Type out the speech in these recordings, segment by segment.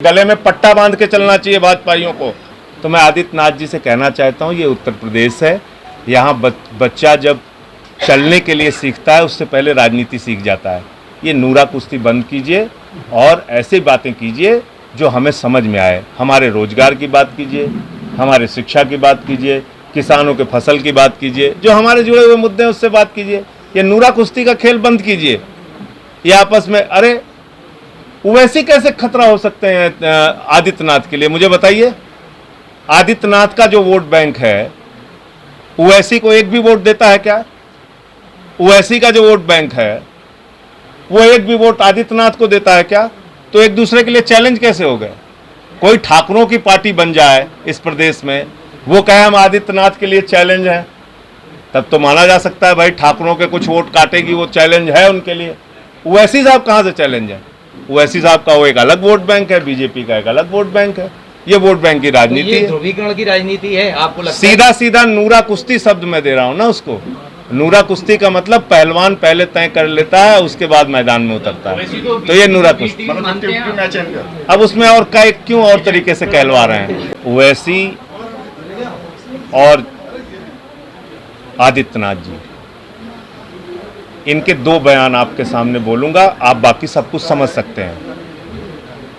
गले में पट्टा बांध के चलना चाहिए भाजपाइयों को। तो मैं आदित्यनाथ जी से कहना चाहता हूँ, ये उत्तर प्रदेश है, यहाँ बच्चा जब चलने के लिए सीखता है उससे पहले राजनीति सीख जाता है। ये नूरा कुश्ती बंद कीजिए और ऐसी बातें कीजिए जो हमें समझ में आए। हमारे रोजगार की बात कीजिए, हमारे शिक्षा की बात कीजिए, किसानों के फसल की बात कीजिए, जो हमारे जुड़े हुए मुद्दे हैं उससे बात कीजिए। ये नूरा कुश्ती का खेल बंद कीजिए। ये आपस में, अरे ओवैसी कैसे खतरा हो सकते हैं आदित्यनाथ के लिए, मुझे बताइए। आदित्यनाथ का जो वोट बैंक है, ओवैसी को एक भी वोट देता है क्या? ओवैसी का जो वोट बैंक है वो एक भी वोट आदित्यनाथ को देता है क्या? तो एक दूसरे के लिए चैलेंज कैसे हो गए? कोई ठाकुरों की पार्टी बन जाए इस प्रदेश में, वो कहे हम आदित्यनाथ के लिए चैलेंज है, तब तो माना जा सकता है भाई ठाकुरों के कुछ वोट काटेगी, वो चैलेंज है उनके लिए। ओवैसी साहब कहाँ से चैलेंज है? ओवैसी साहब का वो एक अलग वोट बैंक है, बीजेपी का एक अलग वोट बैंक है। ये वोट बैंक की राजनीति है, ध्रुवीकरण की राजनीति है। आपको लगता सीधा है? सीधा नूरा कुश्ती शब्द मैं दे रहा हूं ना उसको। नूरा कुश्ती का मतलब पहलवान पहले तय कर लेता है, उसके बाद मैदान में उतरता है। तो ये नूरा कुश्ती। अब उसमें और क्यों और तरीके से कहलवा रहे हैं? ओवैसी और आदित्यनाथ जी, इनके दो बयान आपके सामने बोलूंगा, आप बाकी सब कुछ समझ सकते हैं।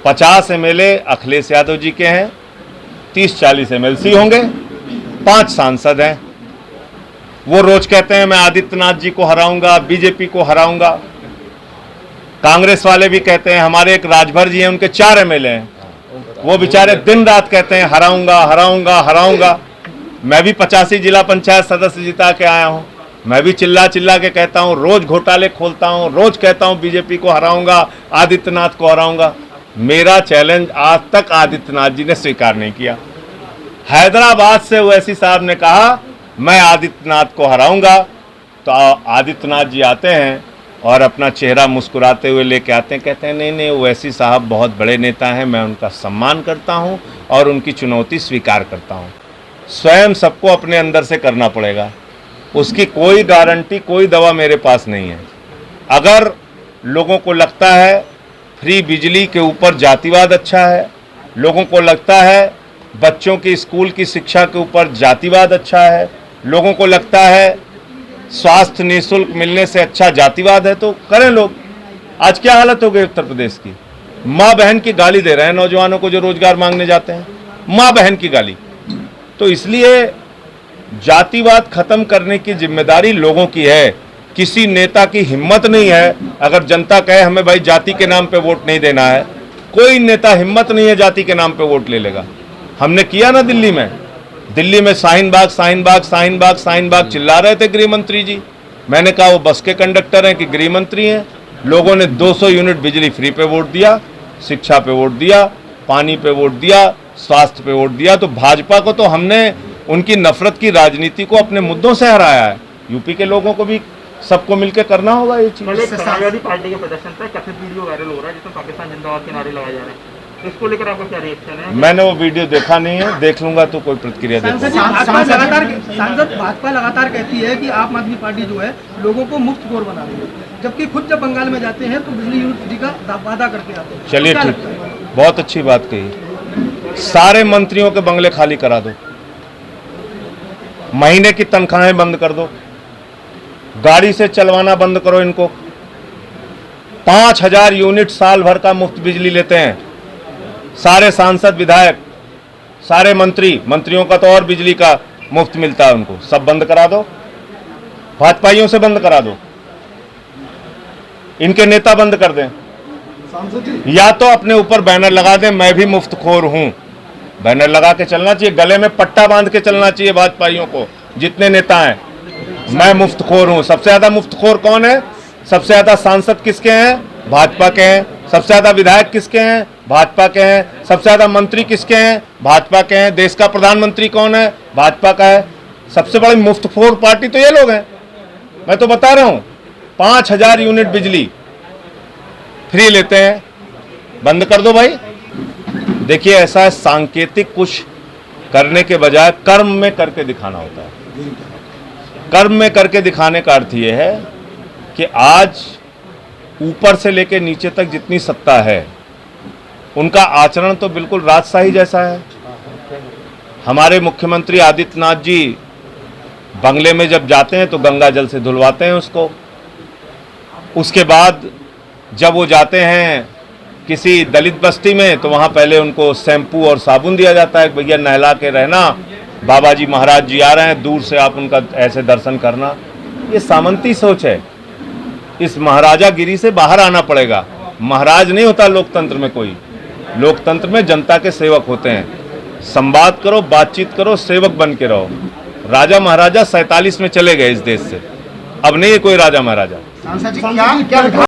50 एमएलए अखिलेश यादव जी के हैं, 30-40 एमएलसी होंगे, 5 सांसद हैं। वो रोज कहते हैं मैं आदित्यनाथ जी को हराऊंगा, बीजेपी को हराऊंगा। कांग्रेस वाले भी कहते हैं, हमारे एक राजभर जी हैं, उनके 4 एमएलए हैं, वो बेचारे दिन रात कहते हैं हराऊंगा हराऊंगा हराऊंगा। मैं भी 85 जिला पंचायत सदस्य जिता के आया हूं, मैं भी चिल्ला चिल्ला के कहता हूं, रोज घोटाले खोलता हूं, रोज कहता हूं बीजेपी को हराऊंगा, आदित्यनाथ को हराऊंगा। मेरा चैलेंज आज तक आदित्यनाथ जी ने स्वीकार नहीं किया। हैदराबाद से ओवैसी साहब ने कहा मैं आदित्यनाथ को हराऊंगा, तो आदित्यनाथ जी आते हैं और अपना चेहरा मुस्कुराते हुए लेके आते हैं, कहते हैं नहीं नहीं ओवैसी साहब बहुत बड़े नेता हैं, मैं उनका सम्मान करता हूं और उनकी चुनौती स्वीकार करता हूं। स्वयं सबको अपने अंदर से करना पड़ेगा, उसकी कोई गारंटी, कोई दवा मेरे पास नहीं है। अगर लोगों को लगता है फ्री बिजली के ऊपर जातिवाद अच्छा है, लोगों को लगता है बच्चों की स्कूल की शिक्षा के ऊपर जातिवाद अच्छा है, लोगों को लगता है स्वास्थ्य निःशुल्क मिलने से अच्छा जातिवाद है, तो करें लोग। आज क्या हालत हो गई उत्तर प्रदेश की? माँ बहन की गाली दे रहे हैं नौजवानों को जो रोजगार मांगने जाते हैं, माँ बहन की गाली। तो इसलिए जातिवाद खत्म करने की जिम्मेदारी लोगों की है। किसी नेता की हिम्मत नहीं है, अगर जनता कहे हमें भाई जाति के नाम पे वोट नहीं देना है, कोई नेता हिम्मत नहीं है जाति के नाम पे वोट ले लेगा। हमने किया ना दिल्ली में शाहीन बाग शाहीन बाग शाहीन बाग शाहीन बाग चिल्ला रहे थे गृह मंत्री जी। मैंने कहा वो बस के कंडक्टर हैं कि गृह मंत्री हैं? लोगों ने 200 यूनिट बिजली फ्री पे वोट दिया, शिक्षा पे वोट दिया, पानी पे वोट दिया, स्वास्थ्य पे वोट दिया। तो भाजपा को तो हमने उनकी नफरत की राजनीति को अपने मुद्दों से हराया है। यूपी के लोगों को भी सबको मिलकर करना होगा ये चीज। समाजवादी पार्टी के प्रदर्शन पर कथित वीडियो वायरल हो रहा है जिसमें पाकिस्तान जिंदाबाद के नारे लगाए जा रहे हैं, इसको लेकर आपका क्या रिएक्शन है? मैंने वो वीडियो देखा नहीं है, देख लूंगा तो कोई प्रतिक्रिया देता हूं। सांसद भाजपा लगातार कहती है कि आम आदमी पार्टी जो है लोगों को मुफ्त खोर बना रही है, जबकि खुद जब बंगाल में जाते हैं तो बिजली यूनिट फ्री का वादा करके आते हैं। चलिए ठीक, बहुत अच्छी बात कही। सारे मंत्रियों के बंगले खाली करा दो, महीने की तनख्वाहें बंद कर दो, गाड़ी से चलवाना बंद करो इनको। 5000 यूनिट साल भर का मुफ्त बिजली लेते हैं सारे सांसद विधायक, सारे मंत्रियों का तो और बिजली का मुफ्त मिलता है उनको, सब बंद करा दो। भाजपाइयों से बंद करा दो, इनके नेता बंद कर दें, या तो अपने ऊपर बैनर लगा दें मैं भी मुफ्तखोर हूं। बैनर लगा के चलना चाहिए, गले में पट्टा बांध के चलना चाहिए भाजपाइयों को, जितने नेता हैं। मैं मुफ्तखोर हूं। सबसे ज्यादा मुफ्तखोर कौन है? सबसे ज्यादा सांसद किसके हैं? भाजपा के हैं। सबसे ज्यादा विधायक किसके हैं? भाजपा के हैं। सबसे ज्यादा मंत्री किसके हैं? भाजपा के हैं। देश का प्रधानमंत्री कौन है? भाजपा का है। सबसे बड़ी मुफ्तखोर पार्टी तो ये लोग हैं। मैं तो बता रहा हूं, 5000 यूनिट बिजली फ्री लेते हैं, बंद कर दो भाई। देखिए ऐसा है, सांकेतिक कुछ करने के बजाय कर्म में करके दिखाना होता है। कर्म में करके दिखाने का अर्थ यह है कि आज ऊपर से लेकर नीचे तक जितनी सत्ता है उनका आचरण तो बिल्कुल राजशाही जैसा है। हमारे मुख्यमंत्री आदित्यनाथ जी बंगले में जब जाते हैं तो गंगा जल से धुलवाते हैं उसको। उसके बाद जब वो जाते हैं किसी दलित बस्ती में तो वहाँ पहले उनको शैम्पू और साबुन दिया जाता है, भैया नहला के रहना, बाबा जी महाराज जी आ रहे हैं, दूर से आप उनका ऐसे दर्शन करना। ये सामंती सोच है। इस महाराजागिरी से बाहर आना पड़ेगा। महाराज नहीं होता लोकतंत्र में कोई, लोकतंत्र में जनता के सेवक होते हैं। संवाद करो, बातचीत करो, सेवक बन के रहो। राजा महाराजा 47 में चले गए इस देश से, अब नहीं है कोई राजा महाराजा। सांसद जी क्या